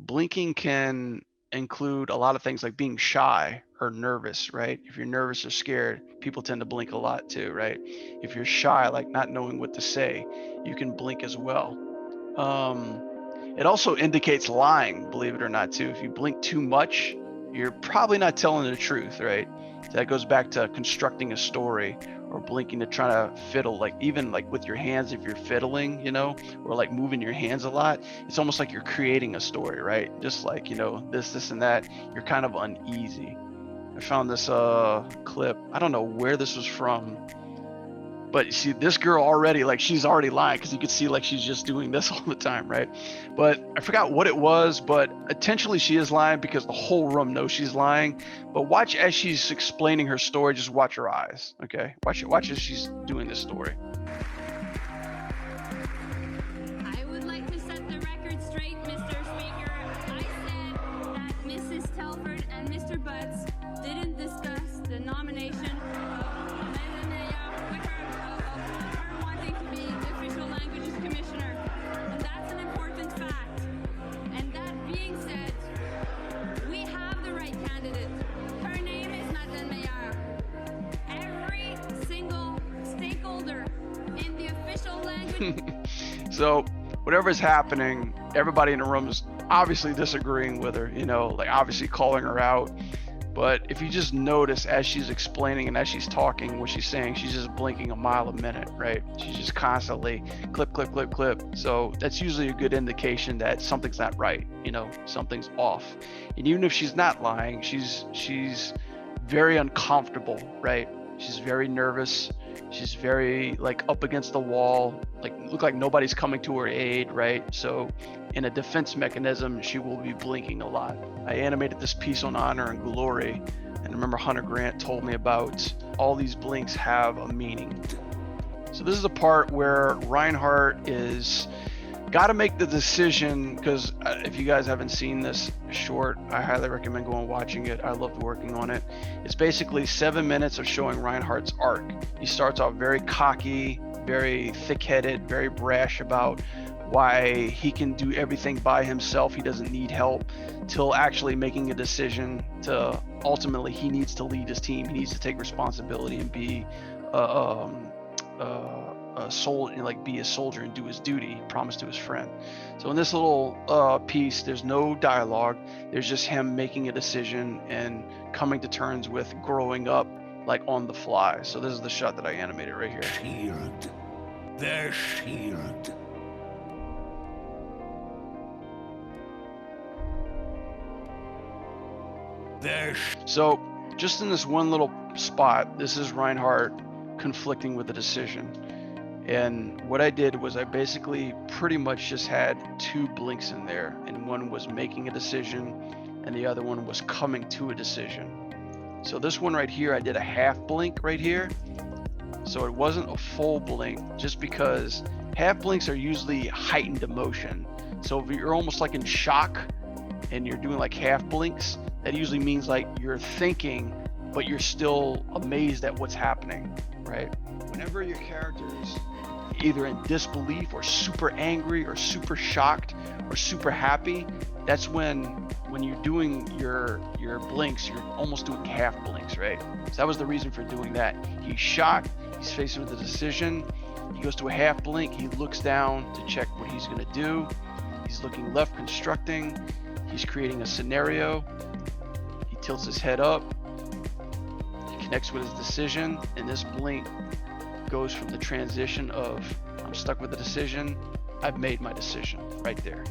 blinking can include a lot of things like being shy or nervous, right? If you're nervous or scared, people tend to blink a lot too, right? If you're shy, like not knowing what to say, you can blink as well. Um, it also indicates lying, believe it or not, too. If you blink too much, you're probably not telling the truth, right? So that goes back to constructing a story or blinking to try to fiddle, like even like with your hands, if you're fiddling, or like moving your hands a lot, it's almost like you're creating a story, right? Just like, this, and that, you're kind of uneasy. I found this clip. I don't know where this was from, but you see this girl already, like she's already lying because you could see like she's just doing this all the time, right? But I forgot what it was, but intentionally she is lying because the whole room knows she's lying. But watch as she's explaining her story, just watch her eyes, okay? Watch as she's doing this story. I would like to set the record straight, Mr. Speaker. I said that Mrs. Telford and Mr. Butts didn't discuss the nomination of her wanting to be the official languages commissioner. And that's an important fact. And that being said, we have the right candidate. Her name is Madeleine Meyer. Every single stakeholder in the official language. So whatever is happening, everybody in the room is obviously disagreeing with her, like obviously calling her out. But if you just notice as she's explaining and as she's talking what she's saying, she's just blinking a mile a minute, right? She's just constantly clip, clip, clip, clip. So that's usually a good indication that something's not right, something's off. And even if she's not lying, she's very uncomfortable, right? She's very nervous. She's very like up against the wall, like look like nobody's coming to her aid, right? So in a defense mechanism, she will be blinking a lot. I animated this piece on honor and glory, and remember Hunter Grant told me about all these blinks have a meaning. So this is the part where Reinhardt is got to make the decision, because if you guys haven't seen this short, I highly recommend going watching it. I loved working on it. It's basically 7 minutes of showing Reinhardt's arc. He starts off very cocky, very thick-headed, very brash about why he can do everything by himself. He doesn't need help, till actually making a decision to ultimately he needs to lead his team. He needs to take responsibility and be a soldier, like be a soldier and do his duty, he promised to his friend. So in this little piece, there's no dialogue. There's just him making a decision and coming to terms with growing up, like on the fly. So this is the shot that I animated right here. Shield. Their shield. So just in this one little spot, this is Reinhardt conflicting with a decision. And what I did was I basically pretty much just had 2 blinks in there, and one was making a decision and the other one was coming to a decision. So this one right here, I did a half blink right here. So it wasn't a full blink, just because half blinks are usually heightened emotion. So if you're almost like in shock and you're doing like half blinks, that usually means like you're thinking, but you're still amazed at what's happening, right? Whenever your character is either in disbelief or super angry or super shocked or super happy, that's when you're doing your blinks, you're almost doing half blinks, right? So that was the reason for doing that. He's shocked, he's faced with a decision, he goes to a half blink, he looks down to check what he's gonna do, he's looking left, constructing, he's creating a scenario, he tilts his head up, he connects with his decision, and this blink goes from the transition of I'm stuck with the decision, I've made my decision right there.